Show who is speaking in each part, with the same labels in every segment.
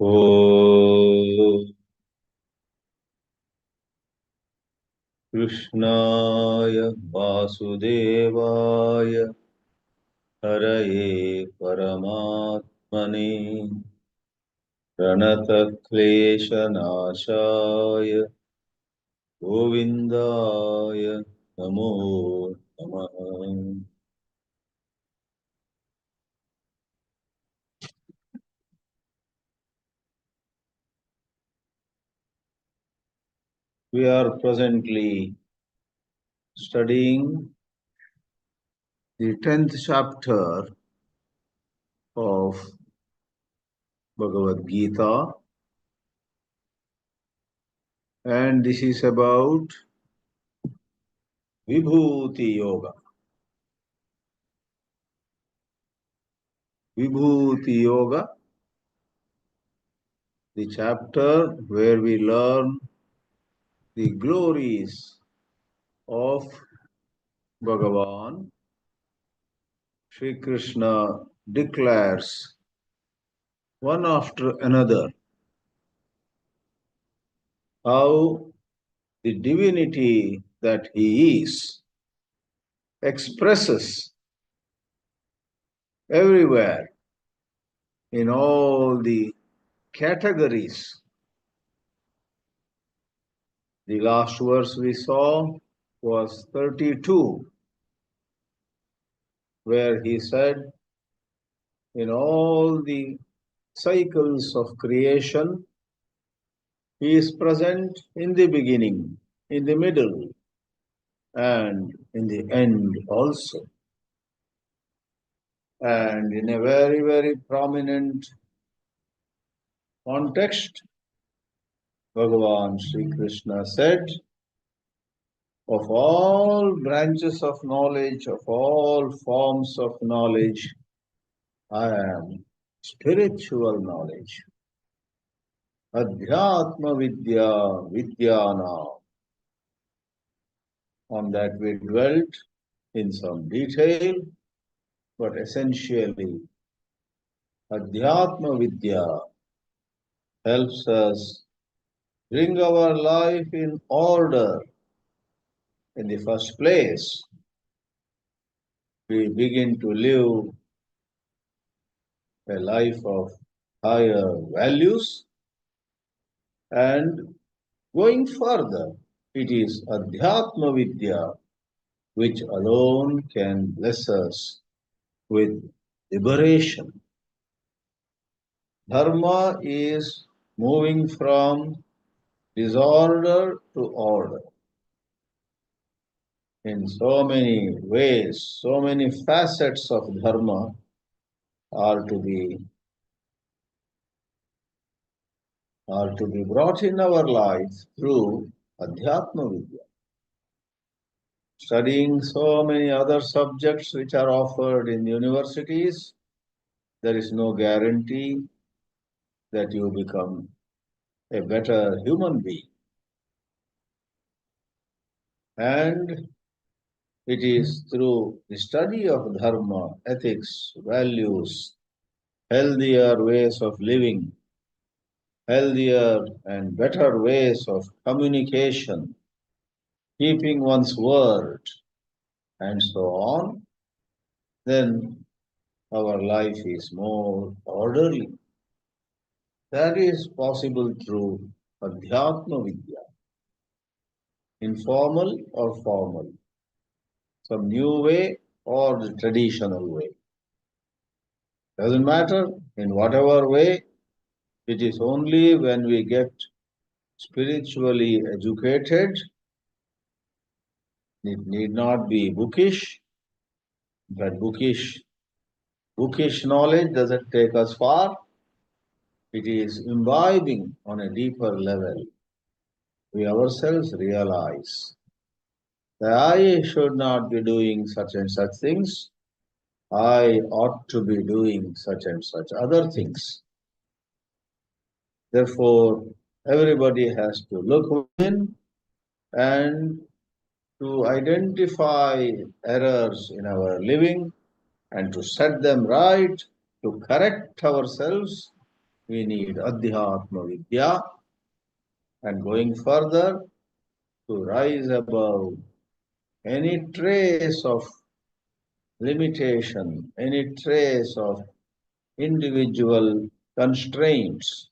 Speaker 1: ॐ कृष्णाय वासुदेवाय हरये परमात्मने प्रणतक्लेशनाशाय गोविन्दाय नमो नमः। We are presently studying the 10th chapter of Bhagavad Geetā, and this is about Vibhuti Yoga. Vibhuti Yoga, the chapter where we learn the glories of Bhagavan. Sri Krishna declares one after another how the divinity that he is expresses everywhere in all the categories. The last verse we saw was 32, where he said, in all the cycles of creation, he is present in the beginning, in the middle, and in the end also. And in a very, very prominent context, Bhagavan Sri Krishna said, of all branches of knowledge, of all forms of knowledge, I am spiritual knowledge. Adhyatma Vidya Vidyana. On that we dwelt in some detail, but essentially, Adhyatma Vidya helps us bring our life in order. In the first place, we begin to live a life of higher values, and going further, it is Adhyatma Vidya which alone can bless us with liberation. Dharma is moving from disorder to order. In so many ways, so many facets of dharma are to be brought in our life through Adhyatma Vidya. Studying so many other subjects which are offered in universities, there is no guarantee that you become a better human being. And it is through the study of dharma, ethics, values, healthier ways of living, healthier and better ways of communication, keeping one's word, and so on, then our life is more orderly. That is possible through Adhyatma Vidya, informal or formal, some new way or the traditional way. Doesn't matter, in whatever way, it is only when we get spiritually educated. It need not be bookish, but bookish knowledge doesn't take us far. It is imbibing on a deeper level. We ourselves realize that I should not be doing such and such things. I ought to be doing such and such other things. Therefore, everybody has to look within and to identify errors in our living and to set them right, to correct ourselves, we need Adhyatma Vidya, and going further, to rise above any trace of limitation, any trace of individual constraints,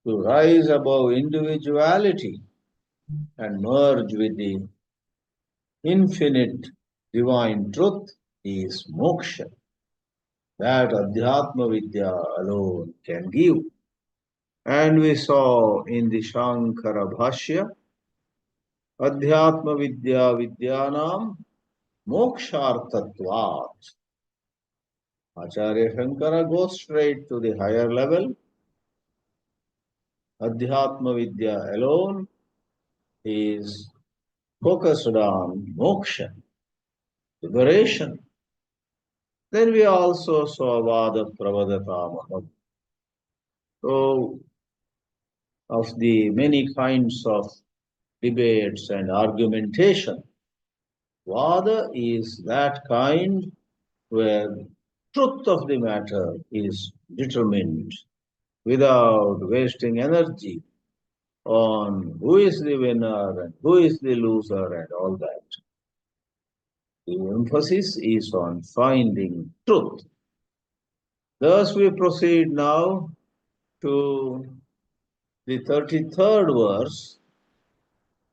Speaker 1: to rise above individuality and merge with the infinite divine truth is moksha. That Adhyatma Vidya alone can give. And we saw in the Shankara Bhāshya, Adhyatma Vidya Vidyanam Mokshartatvat. Acharya Shankara goes straight to the higher level. Adhyatma Vidya alone is focused on moksha, liberation. Then we also saw Vada Pravadatamaham. So, of the many kinds of debates and argumentation, Vada is that kind where truth of the matter is determined without wasting energy on who is the winner and who is the loser and all that. The emphasis is on finding truth. Thus we proceed now to the 33rd verse,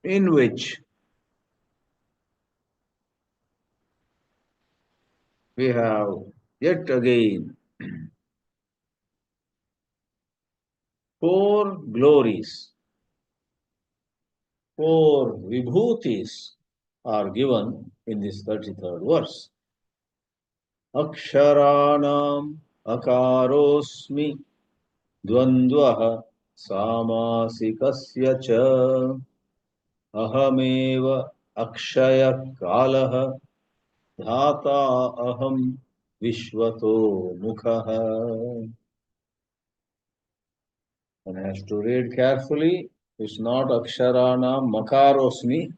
Speaker 1: in which we have yet again four glories, four vibhutis are given in this 33rd verse. Aksharanam akarosmi dvandvaha samasikasya cha ahameva akshaya kalaha dhata aham vishvato mukhaha. One has to read carefully. It's not aksharanam makarosmi.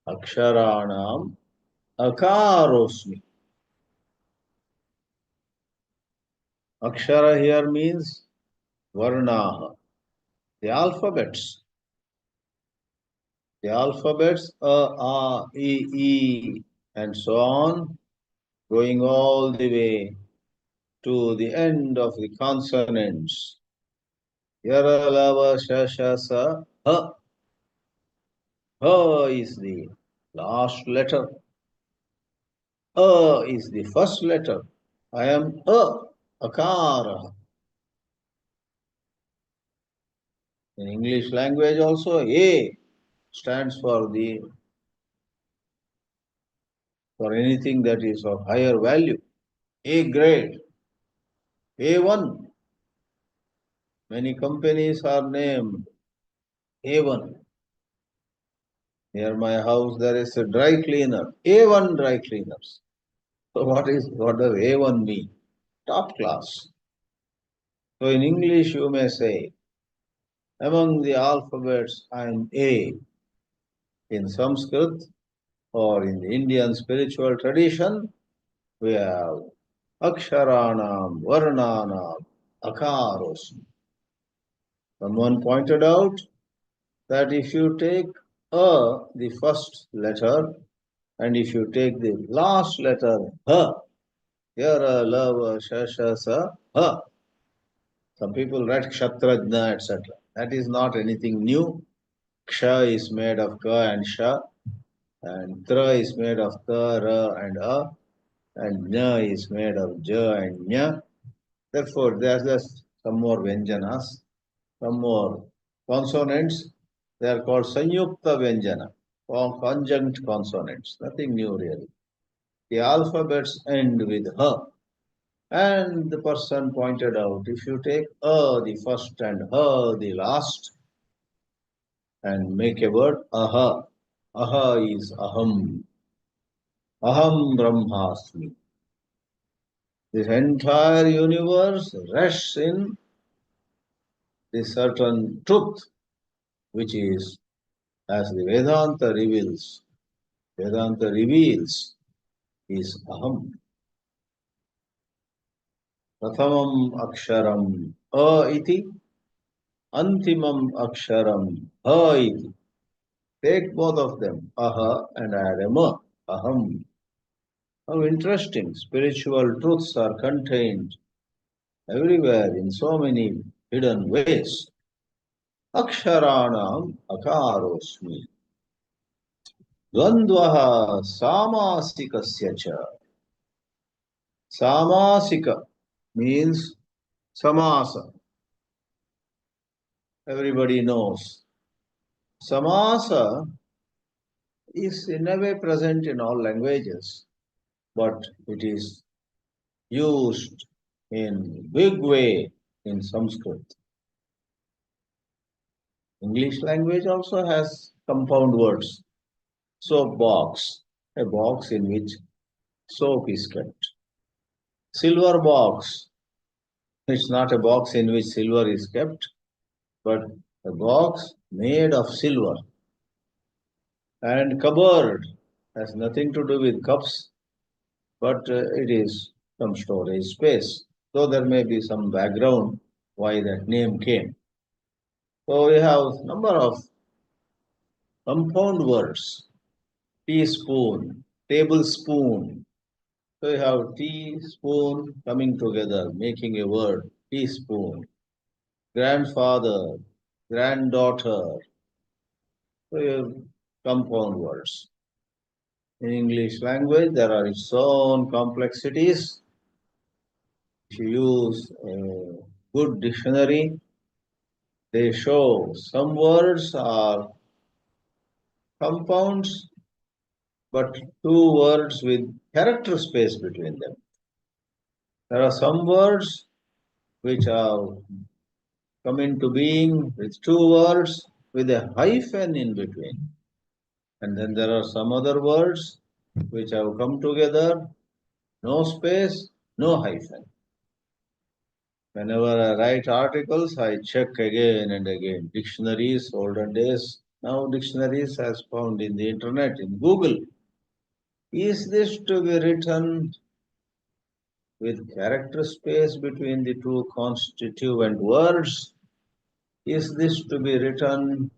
Speaker 1: Aksharanam akarosmi. Akshara here means varnaha, the alphabets. The alphabets a, e, and so on, going all the way to the end of the consonants. Yara, lava, shasha, sa, ha. Ha is the last letter. A is the first letter. I am akara. In English language also, A stands for anything that is of higher value. A grade, A1. Many companies are named A1. Near my house there is a dry cleaner, A1 dry cleaners. So what does A1 mean? Top class. So in English you may say, among the alphabets I am A. In Sanskrit or in the Indian spiritual tradition, we have Aksharanam, Varnanam, Akarosmi. Someone pointed out that if you take the first letter, and if you take the last letter, yara, lava, shasha, sa, ha. Some people write kshatrajna, etc. That is not anything new. Ksha is made of ka and sha, and tra is made of ka, ra, and a, and nya is made of ja and nya. Therefore, there's just some more vyanjanas, some more consonants. They are called sanyukta vyanjana, or conjunct consonants. Nothing new really. The alphabets end with ha. And the person pointed out, if you take a the first and ha the last, and make a word aha. Aha is aham. Aham brahmasmi. This entire universe rests in this certain truth, which is, as the Vedanta reveals, is aham. Prathamam aksharam A iti, antimam aksharam Ha iti. Take both of them, aha and add a ma, aham. How interesting. Spiritual truths are contained everywhere in so many hidden ways. Aksharanam akarosmi. Dvandvaha samasikasya cha. Samasika means samasa. Everybody knows. Samasa is in a way present in all languages, but it is used in big way in Sanskrit. English language also has compound words. Soap box, a box in which soap is kept. Silver box, it's not a box in which silver is kept, but a box made of silver. And cupboard has nothing to do with cups, but it is some storage space. So there may be some background why that name came. So we have number of compound words. Teaspoon, tablespoon. So you have teaspoon coming together, making a word, teaspoon. Grandfather, granddaughter. So you have compound words. In English language, there are its own complexities. If you use a good dictionary, they show some words are compounds, but two words with character space between them. There are some words which have come into being with two words with a hyphen in between. And then there are some other words which have come together, no space, no hyphen. Whenever I write articles, I check again and again. Dictionaries, olden days, now dictionaries as found in the internet, in Google. Is this to be written with character space between the two constituent words? Is this to be written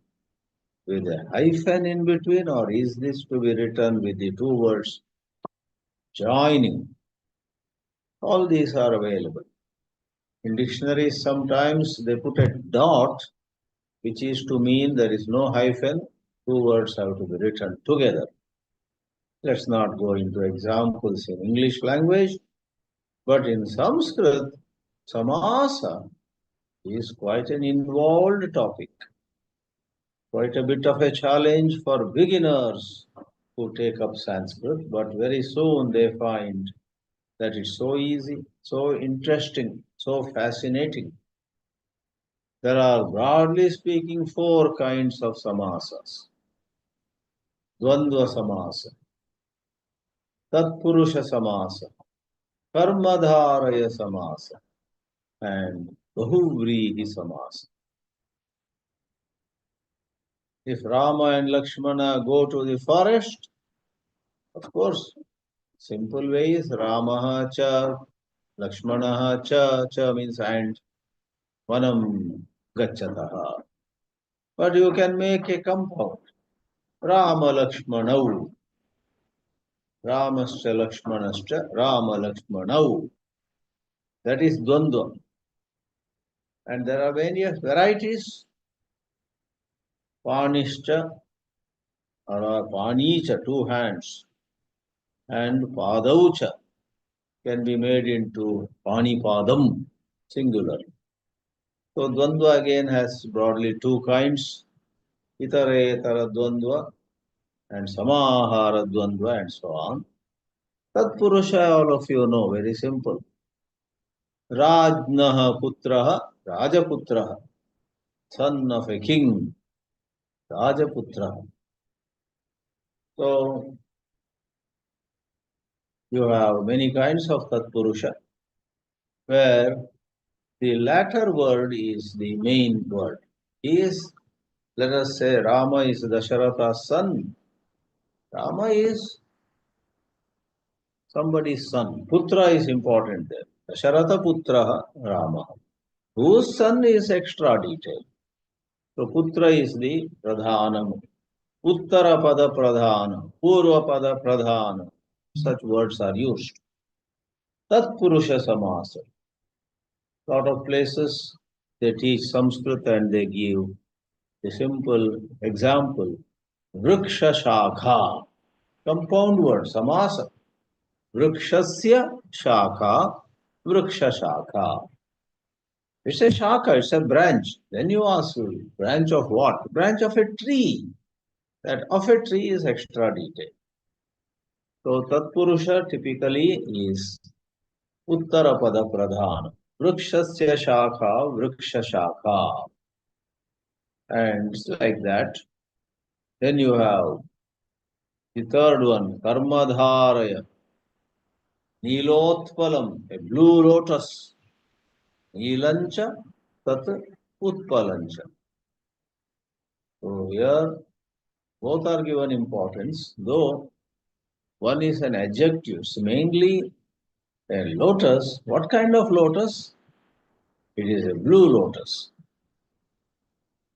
Speaker 1: with a hyphen in between, or is this to be written with the two words joining? All these are available. In dictionaries, sometimes they put a dot, which is to mean there is no hyphen, two words have to be written together. Let's not go into examples in English language, but in Sanskrit, samasa is quite an involved topic, quite a bit of a challenge for beginners who take up Sanskrit, but very soon they find that it's so easy, so interesting, so fascinating. There are, broadly speaking, four kinds of samasas. Dvandva samasa, tatpurusha samasa, karmadharaya samasa, and bahuvrihi samasa. If Rama and Lakshmana go to the forest, of course, simple way is Ramaha cha, Lakshmanaha cha, cha means and, vanam gacchataha. But you can make a compound. Rama Lakshmanau, Ramascha Lakshmanascha, Rama Lakshmanau. That is Dvandva. And there are various varieties. Panishcha or Panicha, two hands. And Padaucha can be made into Panipadam, singular. So Dvandva again has broadly two kinds. Itaretara Dvandva and Samahara Dvandva and so on. Tatpurusha, all of you know, very simple. Rajnaha Putraha, Rajaputraha, son of a king, Rajaputraha. So you have many kinds of Tatpurusha, where the latter word is the main word. He is, let us say, Rama is Dasharatha's son. Rama is somebody's son. Putra is important there. Dasharatha Putra Rama, whose son is extra detailed. So Putra is the Pradhanam. Uttara Pada Pradhana, Purva Pada Pradhana. Such words are used. Tat Purusha Samasa. Lot of places they teach Sanskrit and they give a simple example. Vriksha Shakha. Compound word, Samasa. Vrikshasya Shakha. Vriksha Shakha. It's a shaka, it's a branch. Then you ask, branch of what? Branch of a tree. That of a tree is extra detail. So Tatpurusha typically is Uttarapada Pradhana. Vrikshasya Shakha, Vriksha Shakha. And it's like that. Then you have the third one, Karmadharaya. Nilotpalam, a blue lotus. Nilancha, Tat Utpalancha. So here both are given importance, though one is an adjective. It's mainly a lotus. What kind of lotus? It is a blue lotus.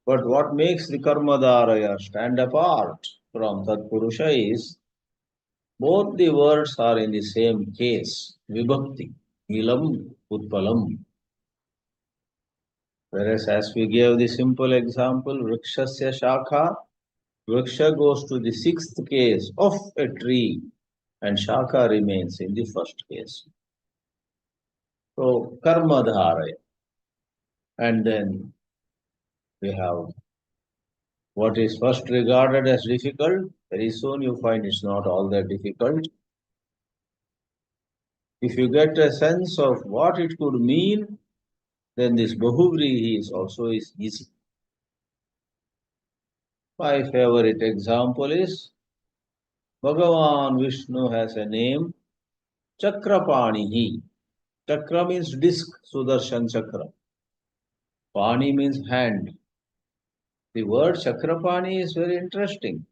Speaker 1: But what makes the Karmadharaya stand apart from Tatpurusha is both the words are in the same case, Vibhakti, Nilam, Utpalam. Whereas as we gave the simple example, Vrikshasya Shakha, Vriksha goes to the sixth case of a tree and Shakha remains in the first case. So Karmadharaya. And then we have what is first regarded as difficult. Very soon you find it's not all that difficult. If you get a sense of what it could mean, then this Bahuvrihi is easy. My favorite example is Bhagavan Vishnu has a name, Chakrapanihi. Chakra means disc, Sudarshan Chakra. Pani means hand. The word Chakrapani is very interesting.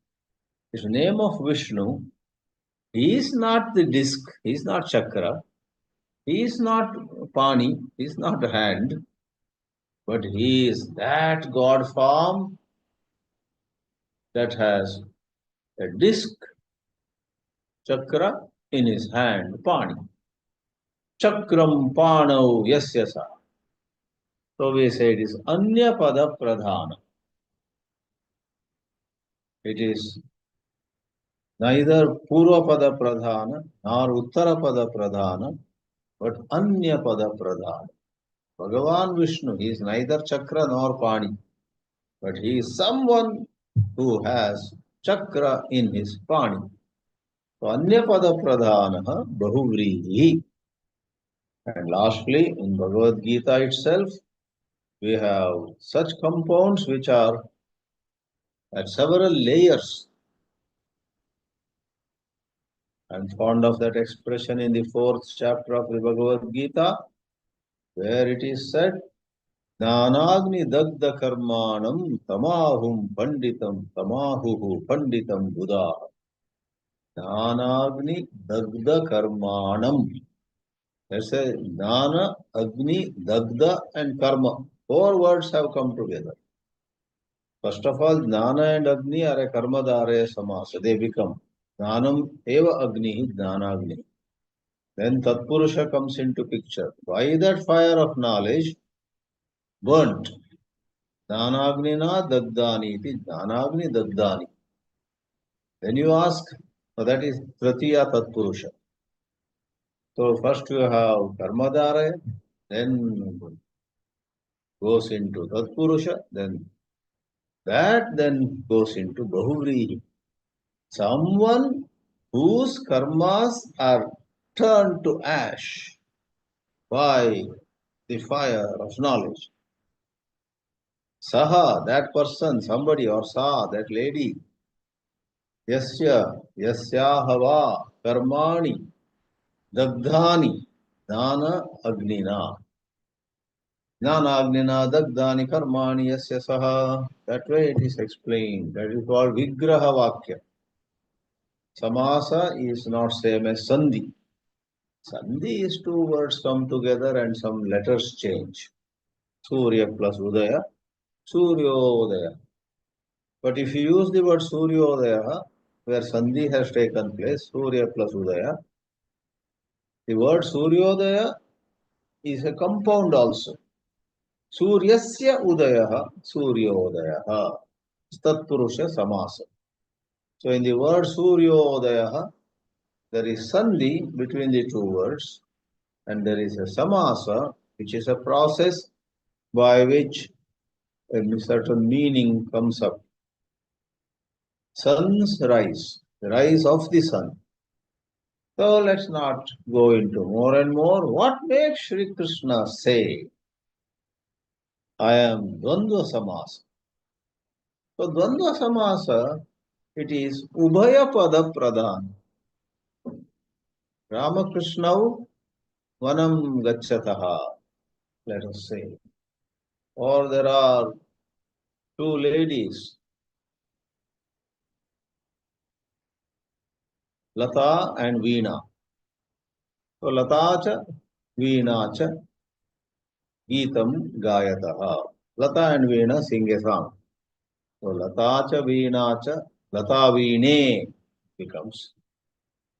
Speaker 1: It's the name of Vishnu. He is not the disc, he is not Chakra, he is not Pani, he is not hand, but he is that God form that has a disc, Chakra, in his hand, Pani. Chakram Panau Yasyasa. So we say it is Anya Pada Pradhana. It is neither Purva Pada Pradhana nor Uttara Pada Pradhana, but Anya Pada Pradhana. Bhagavan Vishnu, he is neither Chakra nor Pani, but he is someone who has Chakra in his Pani. So Anyapada Pradhanaha Bahuvrihi. And lastly, in Bhagavad Gita itself, we have such compounds which are at several layers. I'm fond of that expression in the 4th chapter of the Bhagavad Gita, where it is said, Jnanagni dagda karmanam tamahum panditam tamahuhu panditam buddha. Jnanagni dagda karmanam. Let's say Jnana, Agni, Dagda and Karma. 4 words have come together. First of all, Jnana and Agni are a Karmadharaya Samasa. They become Jnanam eva Agni, Jnanagni. Then Tatpurusha comes into picture. Why that fire of knowledge burnt? Jnanagnina Dagdani iti Jnanagni Dagdani. Then you ask, so that is Tratiya Tatpurusha. So first you have Karmadharaya, then goes into Tatpurusha, then goes into Bahuvrihi. Someone whose karmas are turned to ash by the fire of knowledge. Saha, that person, somebody, or Sa, that lady. Yasya, Yasyahava, Karmani, Dagdhani, Dana Agnina. Jnanagnina Dagdhani Karmani Yasya Saha. That way it is explained. That is called Vigraha Vakya. Samasa is not same as Sandhi. Sandhi is two words come together and some letters change. Surya plus Udaya, Suryodaya. But if you use the word Suryodaya, where Sandhi has taken place, Surya plus Udaya, the word Suryodaya is a compound also. Suryasya Udayaha, Suryodayaha. Tatpurusha Samasa. So in the word Suryodayaha, there is Sandhi between the two words, and there is a Samasa, which is a process by which a certain meaning comes up. Sun's rise, the rise of the sun. So let's not go into more and more. What makes Sri Krishna say, I am Dvandva Samasa? So Dvandva Samasa, it is Ubhaya Pada Pradhan. Ramakrishna Vanam Gacchataha, let us say. Or there are two ladies, Lata and Veena. So Lata cha, Veena cha, Geetam Gayataha. Lata and Veena sing a song. So Lata cha, Veena cha, Lata Veene becomes.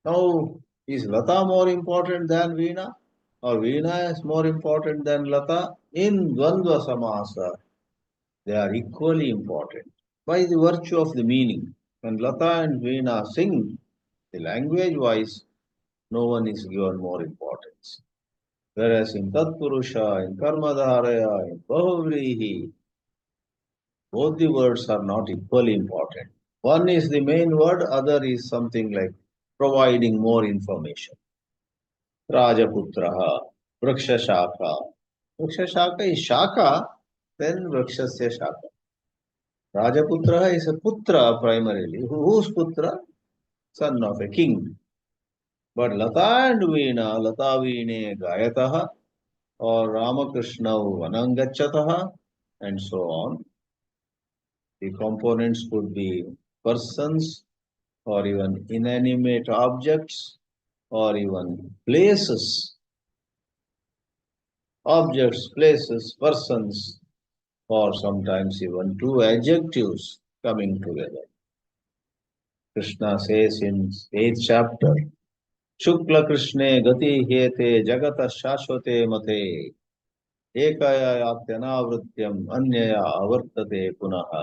Speaker 1: Now, is Lata more important than Veena? Or Veena is more important than Lata? In Dvandva Samasa, they are equally important by the virtue of the meaning. When Lata and Veena sing, the language-wise, no one is given more importance. Whereas in Tatpurusha, in Karmadharaya, in Bahuvrihi, both the words are not equally important. One is the main word, other is something like providing more information. Rajaputraha, Vrikshashaka. Vrikshashaka is Shaka, then Vrikshasya Shaka. Rajaputraha is a Putra primarily. Whose Putra? Son of a king. But Lata and Veena, Lata Veene Gayataha, or Ramakrishna Vanangachataha, and so on. The components could be persons, or even inanimate objects, or even places. Objects, places, persons, or sometimes even two adjectives coming together. Krishna says in 8th chapter, Shukla Krishne Gati Hete Jagata Shashvate Mate Ekaya Yatyanavrityam Anyaya Avartate Punaha.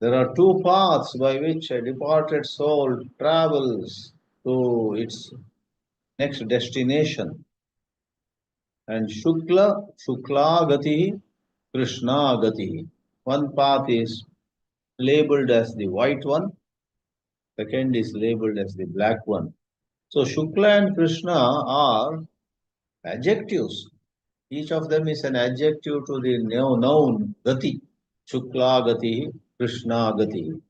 Speaker 1: There are two paths by which a departed soul travels to its next destination. And Shukla Gati, Krishna Gati. One path is labeled as the white one, second is labeled as the black one. So Shukla and Krishna are adjectives. Each of them is an adjective to the noun Gati. Shukla Gati, Krishna Gati.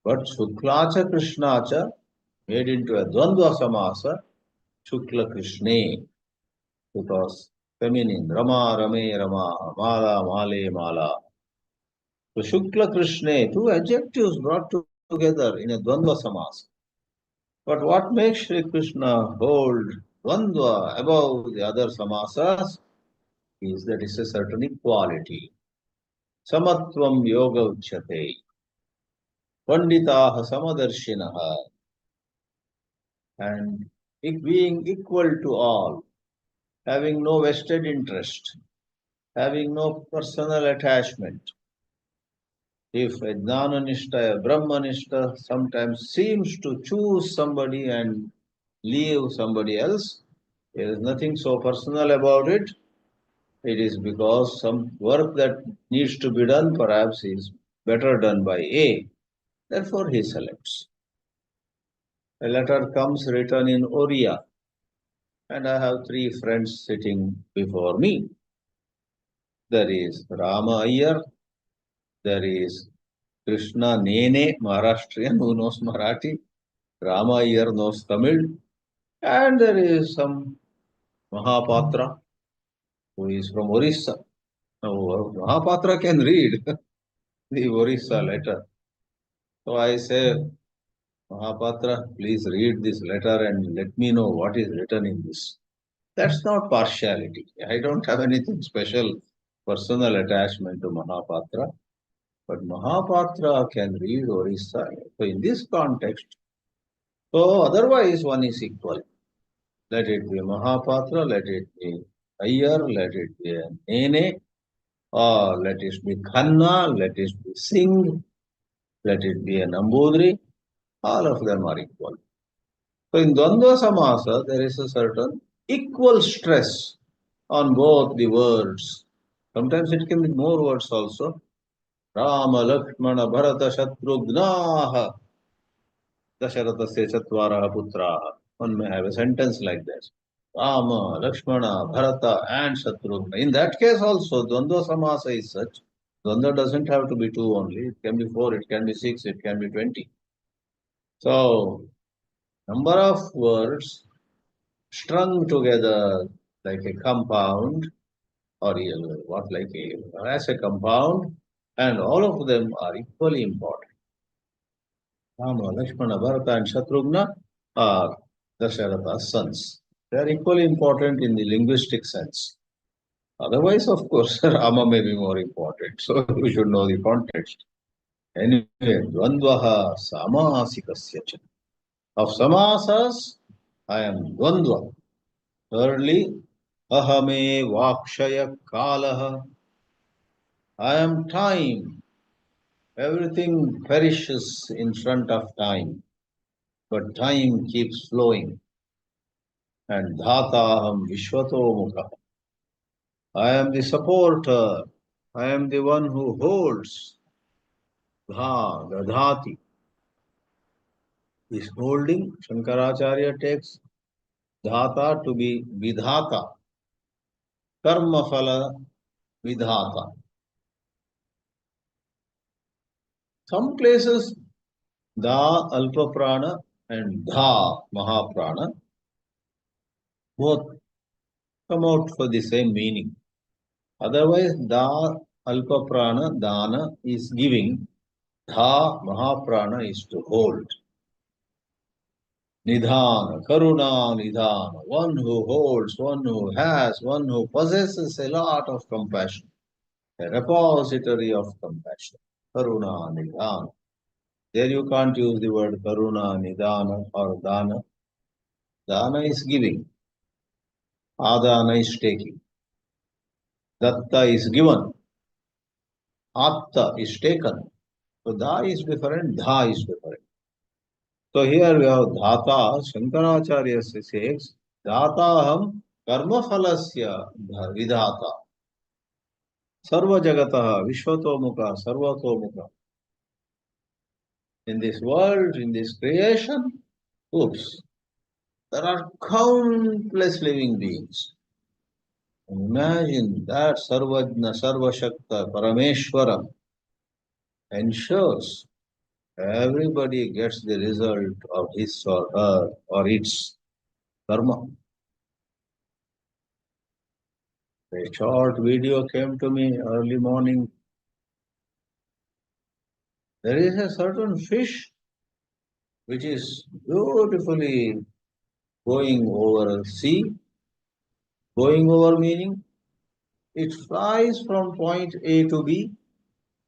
Speaker 1: But Shuklacha Krishnacha made into a Dvandva Samasa, Shukla Krishne, because feminine, Rama Rame Rama, Mala Male Mala. So Shukla Krishne, two adjectives brought together in a Dvandva Samasa. But what makes Sri Krishna hold Dvandva above the other Samasas is that it's a certain equality. Samatvam Yoga Uchate. Panditaha Samadarshinaha. And it being equal to all, having no vested interest, having no personal attachment. If a Jnananishta, a Brahmanishta sometimes seems to choose somebody and leave somebody else, there is nothing so personal about it. It is because some work that needs to be done perhaps is better done by A. Therefore he selects. A letter comes written in Oriya, and I have three friends sitting before me. There is Rama Iyer, there is Krishna Nene, Maharashtrian, who knows Marathi, Rama Iyer knows Tamil, and there is some Mahapatra, who is from Orissa. Now, Mahapatra can read the Orissa letter. So I say, Mahapatra, please read this letter and let me know what is written in this. That's not partiality. I don't have anything special, personal attachment to Mahapatra, but Mahapatra can read Orissa. So in this context, so otherwise one is equal. Let it be Mahapatra, let it be Ayyar, let it be Nene, or let it be Khanna, let it be Singh, let it be a Nambudri, all of them are equal. So in Dvandva Samasa, there is a certain equal stress on both the words. Sometimes it can be more words also. Rama, Lakshmana, Bharata, Shatrugnaha, Dasharathasya Chatvaraha Putraha. One may have a sentence like this. Rama, Lakshmana, Bharata, and Shatrugna. In that case also, Dvandva Samasa is such. Dvandva doesn't have to be two only. It can be four, it can be six, it can be 20. So, number of words strung together like a compound or what like as a compound, and all of them are equally important. Rama, Lakshmana, Bharata, and Shatrugna are Dasharatha's sons. They are equally important in the linguistic sense. Otherwise, of course, Rama may be more important. So you should know the context. Anyway, Dvandvaha Samasikasya cha. Of Samasas, I am Dvandva. Thirdly, Ahame Vakshaya Kalaha. I am time. Everything perishes in front of time, but time keeps flowing. And Dhataham Vishwato Mukha. I am the supporter. I am the one who holds. Dha, Dadhati. Is holding. Shankaracharya takes Dhata to be Vidhata. Karma Phala Vidhata. Some places Da Alpa Prana and Dha Mahaprana both come out for the same meaning. Otherwise, Da Alpa Prana, Dana is giving, Dha Mahaprana is to hold. Nidhana, Karuna Nidhana, one who holds, one who has, one who possesses a lot of compassion, a repository of compassion. Karuna Nidhana. There you can't use the word Karuna Nidhana or Dana. Dana is giving. Adana is taking. Datta is given. Atta is taken. So Da is different, Dha is different. So here we have Dhata, Shankaracharya says, Dhataham karma phalasya vidhata. Sarva jagataha, Vishwatomuka, Sarvatomuka. In this world, in this creation, oops, there are countless living beings. Imagine that Sarvajna, Sarvashakta, Parameshwaram ensures everybody gets the result of his or her or its karma. A short video came to me early morning. There is a certain fish which is beautifully going over a sea. Going over meaning it flies from point A to B,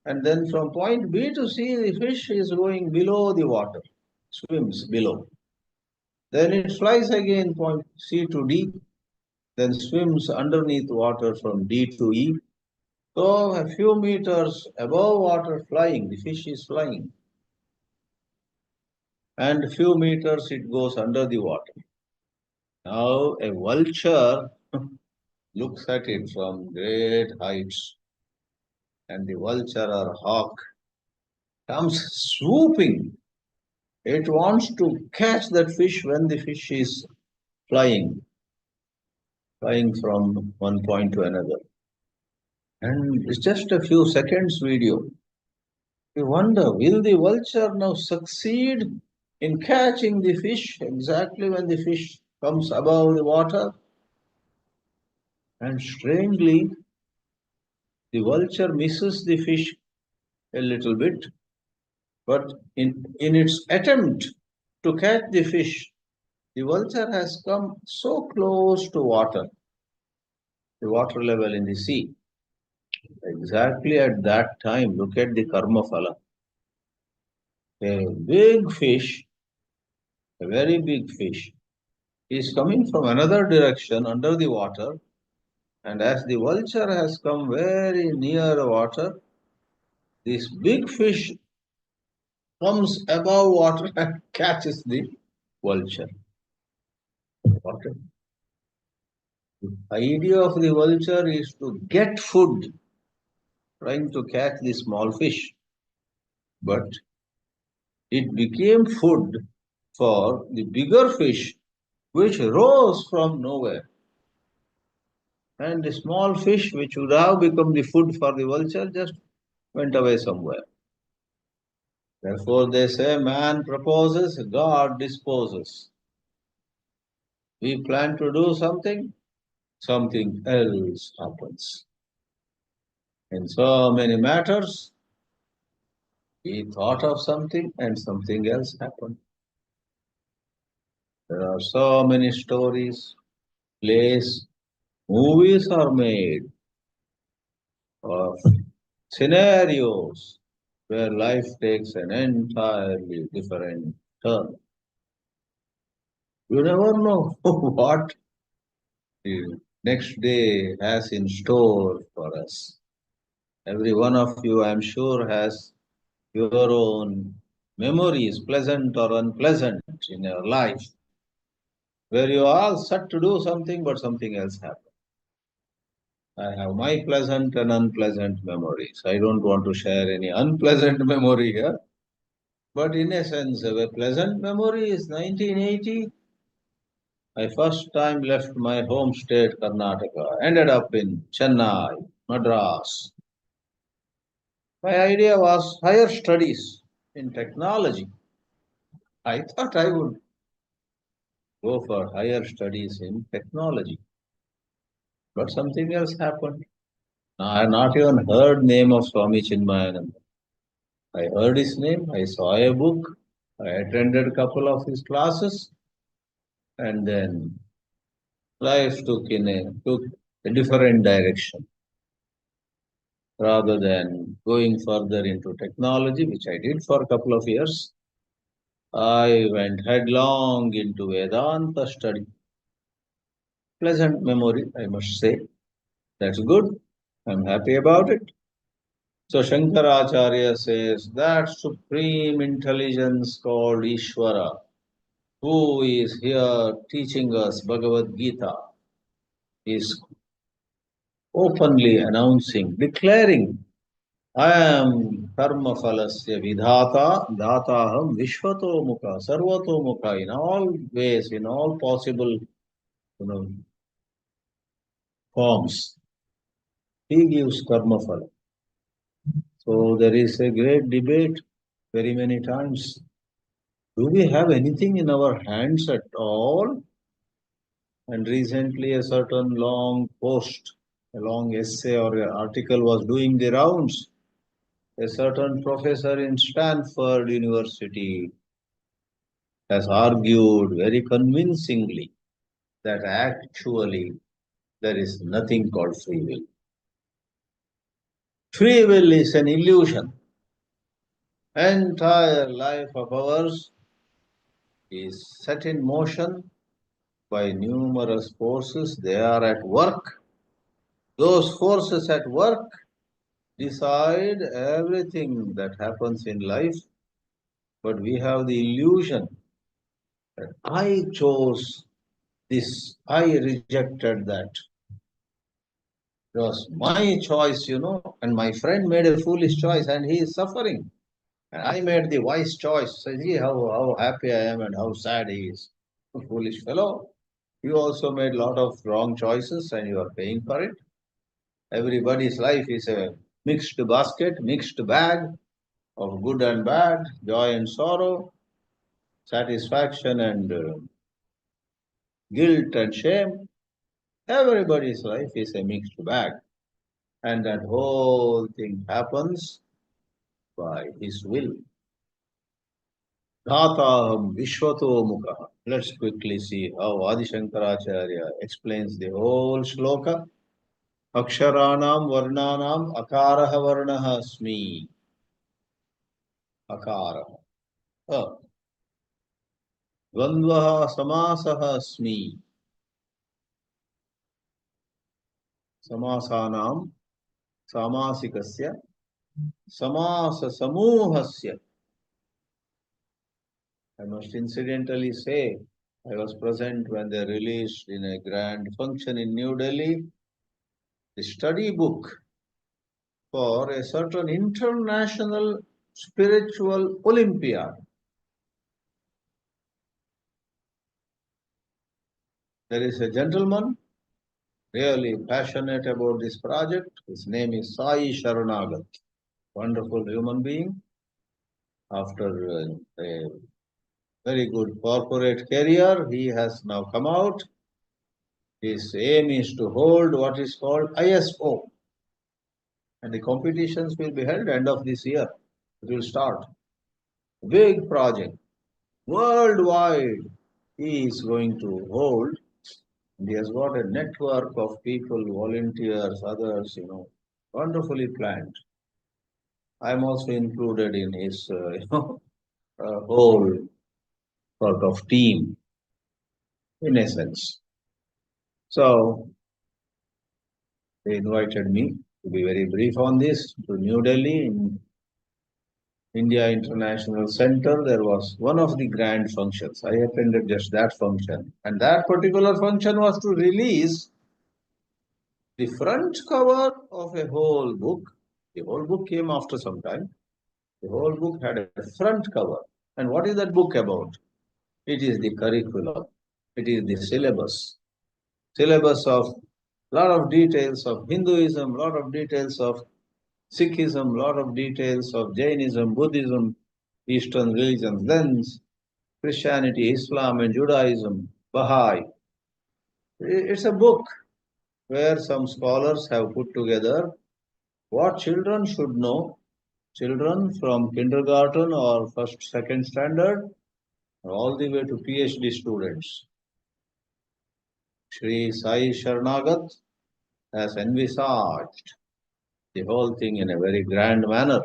Speaker 1: and then from point B to C, the fish is going below the water, swims below. Then it flies again point C to D, then swims underneath water from D to E. So a few meters above water flying, the fish is flying. And a few meters it goes under the water. Now a vulture looks at it from great heights, and the vulture or hawk comes swooping. It wants to catch that fish when the fish is flying from one point to another. And it's just a few seconds video. You wonder, will the vulture now succeed in catching the fish exactly when the fish comes above the water? And strangely, the vulture misses the fish a little bit, but in its attempt To catch the fish, the vulture has come so close to water, the water level in the sea. Exactly at that time, look at the karma phala. A big fish, a very big fish, is coming from another direction under the water, and as the vulture has come very near water, this big fish comes above water and catches the vulture. What the idea of the vulture is to get food, trying to catch the small fish, but it became food for the bigger fish which rose from nowhere. And the small fish which would have become the food for the vulture just went away somewhere. Therefore, they say man proposes, God disposes. We plan to do something, something else happens. In so many matters, we thought of something and something else happened. There are so many stories, plays, movies are made of scenarios where life takes an entirely different turn. You never know what the next day has in store for us. Every one of you, I'm sure, has your own memories, pleasant or unpleasant, in your life, where you are all set to do something, but something else happens. I have my pleasant and unpleasant memories. I don't want to share any unpleasant memory here, but in a sense, a pleasant memory is 1980. I first time left my home state, Karnataka, ended up in Chennai, Madras. My idea was higher studies in technology. I thought I would go for higher studies in technology, but something else happened. I had not even heard name of Swami Chinmayananda. I heard his name, I saw a book, I attended a couple of his classes, and then life took a different direction. Rather than going further into technology, which I did for a couple of years, I went headlong into Vedanta study. Pleasant memory, I must say. That's good. I'm happy about it. So Shankaracharya says that supreme intelligence called Ishvara, who is here teaching us Bhagavad Geetā, is openly announcing, declaring, I am karma phalasya vidhata, dhataham vishvato mukha, sarvato mukha, in all ways, in all possible know, forms. He gives karma phala. So there is a great debate very many times. Do we have anything in our hands at all? And recently a certain long post, a long essay or an article was doing the rounds. A certain professor in Stanford University has argued very convincingly that actually there is nothing called free will. Free will is an illusion. Entire life of ours is set in motion by numerous forces. They are at work. Those forces at work decide everything that happens in life, but we have the illusion that I chose this, I rejected that. It was my choice, and my friend made a foolish choice and he is suffering. And I made the wise choice. So see how happy I am and how sad he is. Foolish fellow. You also made a lot of wrong choices and you are paying for it. Everybody's life is a mixed basket, mixed bag of good and bad, joy and sorrow, satisfaction and guilt and shame. Everybody's life is a mixed bag. And that whole thing happens by his will. Dhataham Vishwato Mukha. Let's quickly see how Adi Shankaracharya explains the whole shloka. Aksharanam Varnanam Akaraha Varnaha Asmi. Akaraha. Dvandvaha Samasaha Asmi. Samasanam Samasikasya Samasa Samuhasya. I must incidentally say, I was present when they released in a grand function in New Delhi the study book for a certain international spiritual Olympiad. There is a gentleman really passionate about this project. His name is Sai Sharanagat. Wonderful human being. After a very good corporate career, he has now come out. His aim is to hold what is called ISO, and the competitions will be held end of this year. It will start. Big project, worldwide. He is going to hold. And he has got a network of people, volunteers, others, wonderfully planned. I am also included in his, whole sort of team, in a sense. So they invited me to be very brief on this to New Delhi in India International Center. There was one of the grand functions. I attended just that function. And that particular function was to release the front cover of a whole book. The whole book came after some time. The whole book had a front cover. And what is that book about? It is the curriculum. It is the syllabus. Syllabus of lot of details of Hinduism, lot of details of Sikhism, lot of details of Jainism, Buddhism, Eastern religions, then Christianity, Islam and Judaism, Baha'i. It's a book where some scholars have put together what children should know, children from kindergarten or first, second standard, all the way to PhD students. Sri Sai Sharnagat has envisaged the whole thing in a very grand manner.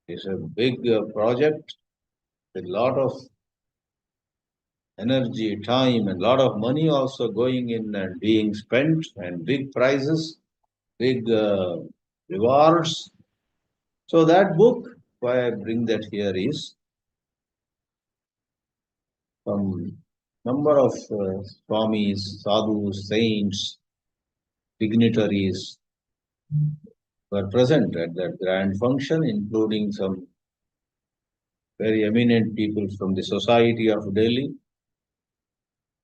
Speaker 1: It's a big project with a lot of energy, time, and a lot of money also going in and being spent, and big prizes, big rewards. So that book, why I bring that here is some number of swamis, sadhus, saints, dignitaries were present at that grand function, including some very eminent people from the Society of Delhi,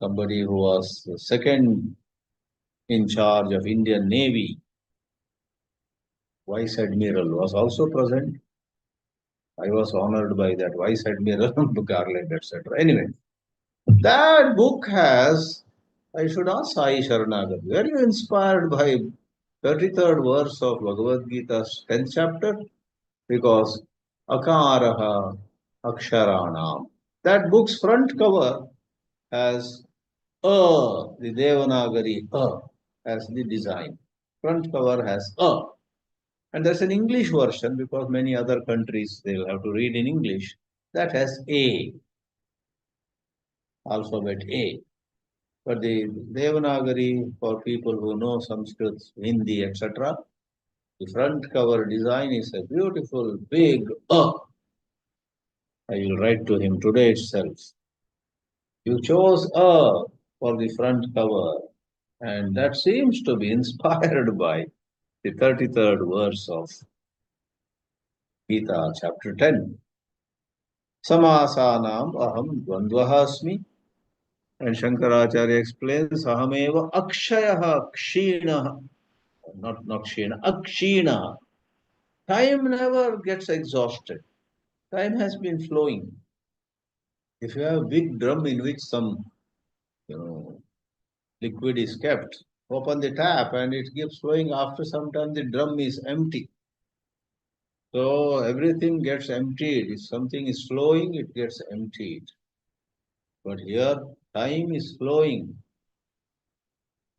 Speaker 1: somebody who was the second in charge of Indian Navy, Vice Admiral, was also present. I was honored by that Vice Admiral Garland, etc. Anyway, that book has, I should ask Sai Sharanagat, were you inspired by 33rd verse of Bhagavad Gita's 10th chapter? Because Akaraha Aksharanam. That book's front cover has the Devanagari as the design. Front cover has And there's an English version because many other countries they'll have to read in English. That has A, alphabet A. But the Devanagari, for people who know Sanskrit, Hindi, etc., the front cover design is a beautiful big I will write to him today itself. You chose for the front cover, and that seems to be inspired by the 33rd verse of Gita, chapter 10. Samasanam aham dvandvaha asmi. And Shankaracharya explains, ahameva akshayaha kshina, not kshina, akshina. Time never gets exhausted. Time has been flowing. If you have a big drum in which some, liquid is kept, open the tap and it keeps flowing. After some time, the drum is empty. So everything gets emptied. If something is flowing, it gets emptied. But here, time is flowing.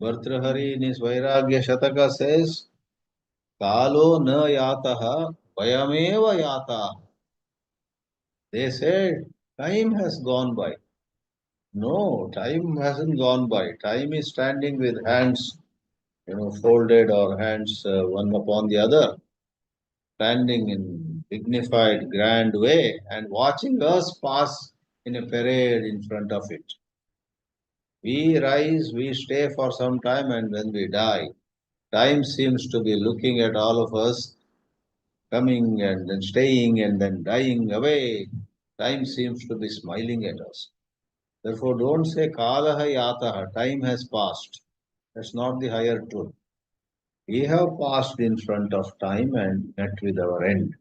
Speaker 1: Bhartrhari in his Vairagya Shataka says, Kalo na yataha vayameva yata. They said, time has gone by. No, time hasn't gone by. Time is standing with hands, folded or hands one upon the other, standing in dignified, grand way and watching us pass in a parade in front of it. We rise, we stay for some time, and then we die. Time seems to be looking at all of us, coming and then staying and then dying away. Time seems to be smiling at us. Therefore, don't say kalaha yataha, time has passed. That's not the higher truth. We have passed in front of time and met with our end.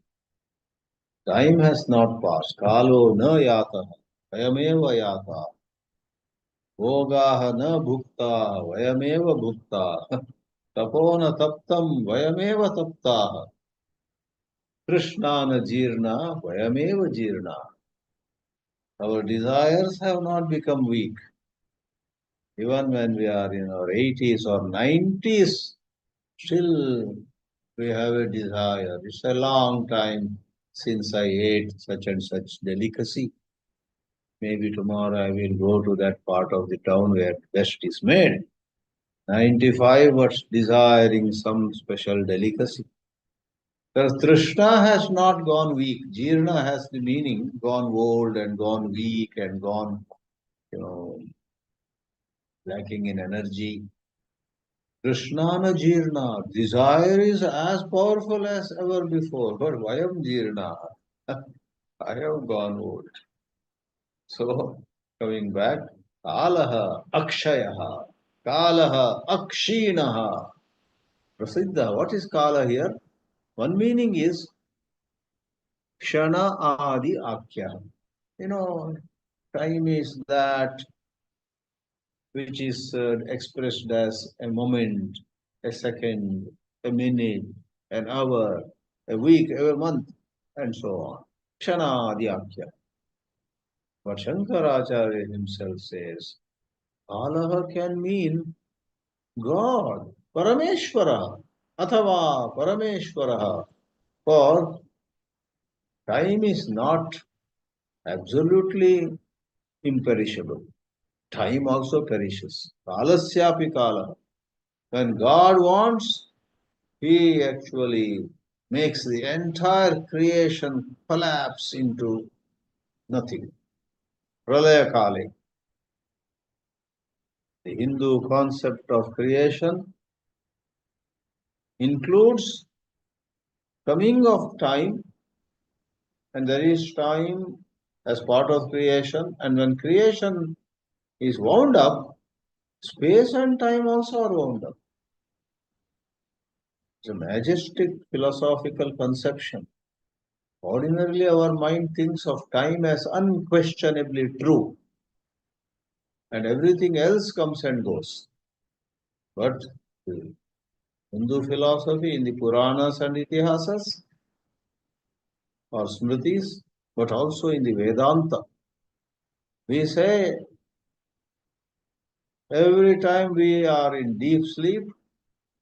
Speaker 1: Time has not passed. Kalo na yataha, vayameva yataha. Bhogaha na bhukta, vayameva bhukta. Tapona taptam, vayameva taptaha. Krishnana jirna, vayameva jirna. Our desires have not become weak. Even when we are in our 80s or 90s, still we have a desire. It's a long time since I ate such and such delicacy. Maybe tomorrow I will go to that part of the town where best is made. 95 was desiring some special delicacy. The Trishna has not gone weak. Jirna has the meaning gone old and gone weak and gone, you know, lacking in energy. Krishnana Jirna, desire is as powerful as ever before, but Vayam Jirna, I have gone old. So, coming back, Kalaha Akshayaha, Kalaha Akshinaha. Prasiddha, what is Kala here? One meaning is Kshana Adi Akya. Time is that which is expressed as a moment, a second, a minute, an hour, a week, a month, and so on. Kshana Adhyakya. But Shankaracharya himself says, Kalaha can mean God, Parameshwara, Athava Parameshwara. For time is not absolutely imperishable. Time also perishes. Kalasyapi kala. When God wants, He actually makes the entire creation collapse into nothing. Pralaya Kale. The Hindu concept of creation includes coming of time, and there is time as part of creation, and when creation is wound up, space and time also are wound up. It's a majestic philosophical conception. Ordinarily, our mind thinks of time as unquestionably true, and everything else comes and goes. But the Hindu philosophy in the Puranas and Itihasas or Smritis, but also in the Vedanta, we say every time we are in deep sleep,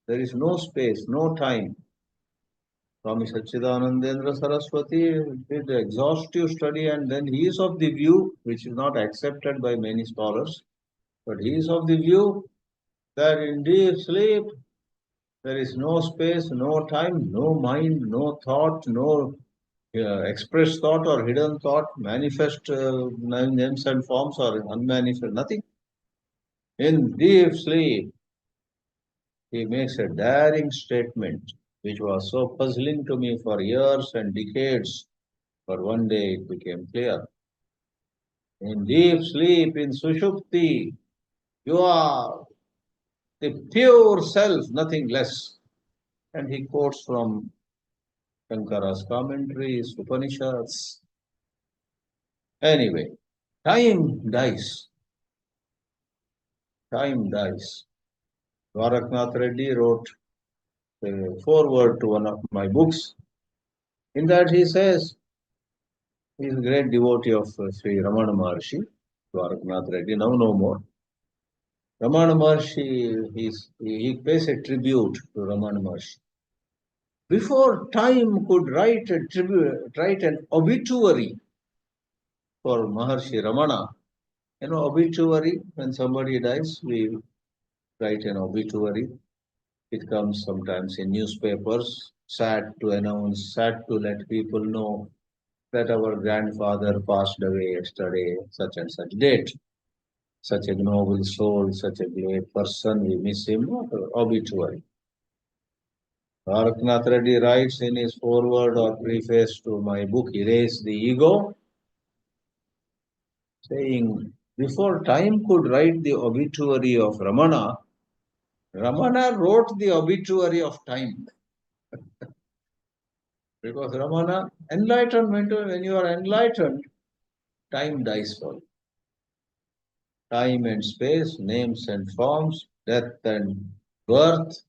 Speaker 1: there is no space, no time. Swami Satchidanandendra Saraswati did exhaustive study, and then he is of the view, which is not accepted by many scholars, but he is of the view that in deep sleep there is no space, no time, no mind, no thought, no expressed thought or hidden thought, manifest names and forms or unmanifest, nothing. In deep sleep, he makes a daring statement which was so puzzling to me for years and decades, but one day it became clear. In deep sleep, in Sushupti, you are the pure self, nothing less. And he quotes from Shankara's commentaries, Upanishads. Anyway, time dies. Time dies. Dwaraknath Reddy wrote a foreword to one of my books. In that he says, he is a great devotee of Sri Ramana Maharshi, Dwarakanath Reddy, now no more. Ramana Maharshi, he pays a tribute to Ramana Maharshi. Before time could write a tribute, write an obituary for Maharshi Ramana. You know, obituary, when somebody dies, we write an obituary. It comes sometimes in newspapers, sad to announce, sad to let people know that our grandfather passed away yesterday, such and such date. Such a noble soul, such a great person, we miss him, obituary. Bharatnath Reddy writes in his foreword or preface to my book, Erase the Ego, saying, before time could write the obituary of Ramana, Ramana wrote the obituary of time. Because Ramana, enlightenment, when you are enlightened, time dies for you. Time and space, names and forms, death and birth,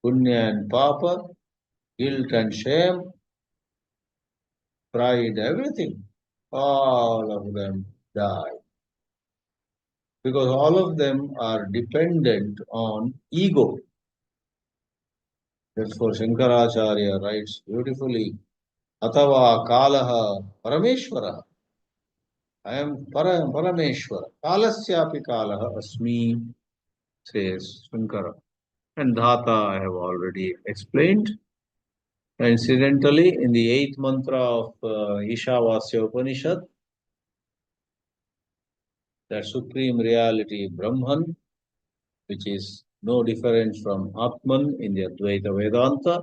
Speaker 1: punya and papa, guilt and shame, pride, everything, all of them die. Because all of them are dependent on ego. Therefore, Shankaracharya writes beautifully, Atava Kalaha Parameshwara. I am Parameshwara. Kalasyapi Kalaha Asmi, says Shankara. And Dhata I have already explained. Incidentally, in the eighth mantra of Ishavasya Upanishad, that supreme reality Brahman, which is no different from Atman in the Advaita Vedanta,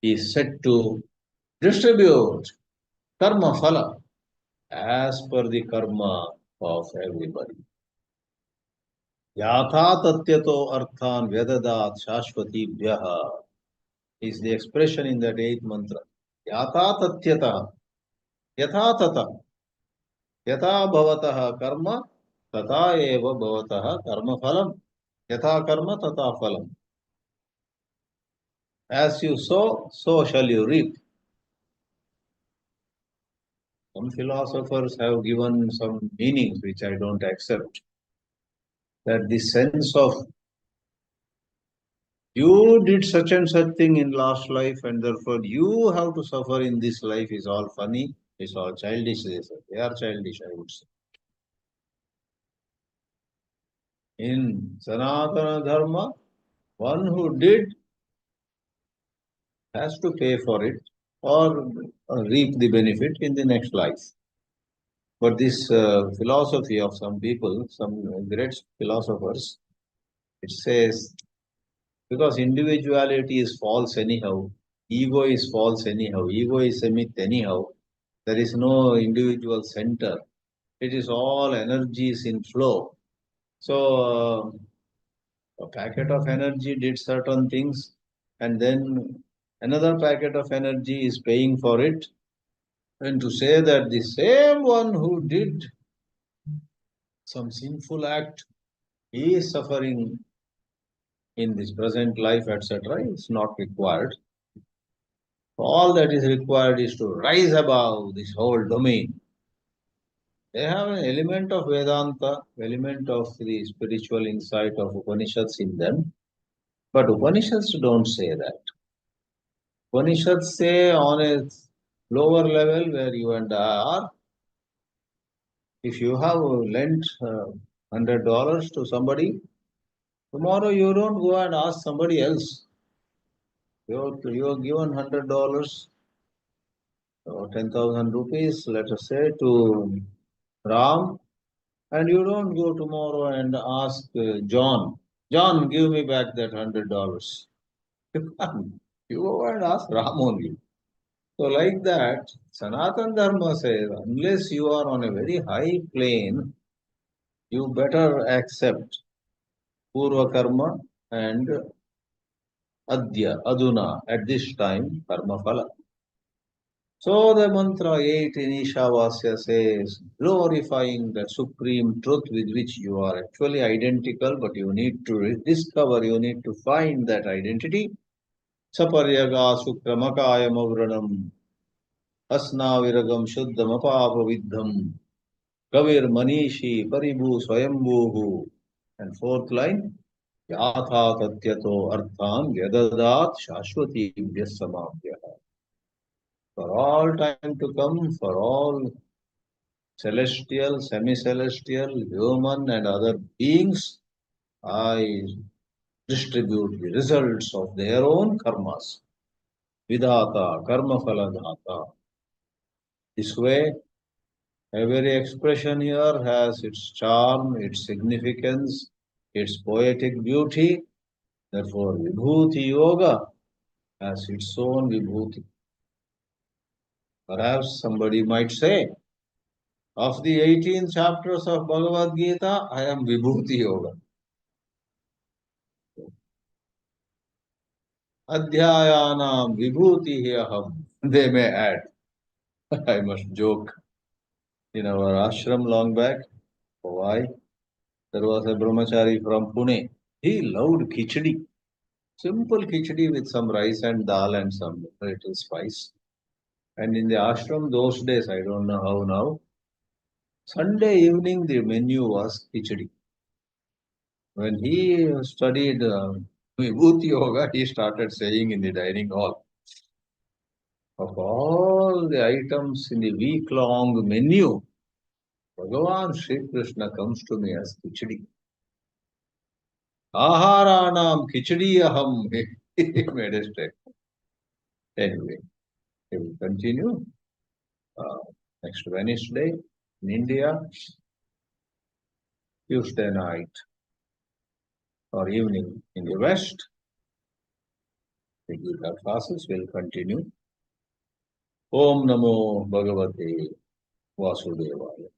Speaker 1: is said to distribute karma phala as per the karma of everybody. Yatha tatyato arthan vedadat shashvatibhyaha is the expression in that eighth mantra. Yatha tatyata, yatha tata, yatha bhavatah karma, tata eva bhavatah karma phalam. Yatha karma, tata phalam. As you sow, so shall you reap. Some philosophers have given some meanings which I don't accept. That the sense of you did such and such thing in last life and therefore you have to suffer in this life is all funny, it's all childish. They are childish, I would say. In Sanatana Dharma, one who did has to pay for it or reap the benefit in the next life. But this philosophy of some people, some great philosophers, it says because individuality is false anyhow, ego is false anyhow, ego is a myth anyhow, there is no individual center. It is all energies in flow. So a packet of energy did certain things and then another packet of energy is paying for it. And to say that the same one who did some sinful act is suffering in this present life, etc., is not required. All that is required is to rise above this whole domain. They have an element of Vedanta, element of the spiritual insight of Upanishads in them, but Upanishads don't say that. Upanishads say on a lower level where you and I are, if you have lent $100 to somebody, tomorrow you don't go and ask somebody else. You are given $100 or 10,000 rupees, let us say, to Ram, and you don't go tomorrow and ask John, give me back that $100. You can't. You go and ask Ram only. So like that, Sanatana Dharma says, unless you are on a very high plane, you better accept Purva Karma and Adya, Aduna, at this time, Karma Phala. So the mantra 8 in Ishavasya says, glorifying the supreme truth with which you are actually identical, but you need to discover, you need to find that identity. सपर्यगा शुक्रमकायमवृणम् अस्नाविरगम शुद्धमपापविद्धम् कविर Manishi परिभू स्वयंभूः. And fourth line, याथा तत्यतो अर्थान व्यददात शाश्वतीभ्यः समाभ्यः. For all time to come, for all celestial, semi-celestial, human and other beings, I distribute the results of their own karmas. Vidhata, karma phaladhata. This way, every expression here has its charm, its significance, its poetic beauty. Therefore, Vibhuti Yoga has its own Vibhuti. Perhaps somebody might say, of the 18 chapters of Bhagavad Gita, I am Vibhuti Yoga. Adhyayanam Vibhuti Aham. They may add. I must joke. In our ashram long back, why? There was a brahmachari from Pune. He loved khichdi. Simple khichdi with some rice and dal and some little spice. And in the ashram those days, I don't know how now, Sunday evening the menu was khichdi. When he studied Vibhuti Yoga, he started saying in the dining hall, of all the items in the week-long menu, Bhagavan Sri Krishna comes to me as khichdi. Aharanam khichdi aham. He made a statement. Anyway, we will continue uh, next Wednesday in India, Tuesday night or evening in the West. The Gita classes will continue. Om Namo Bhagavate Vasudevaya.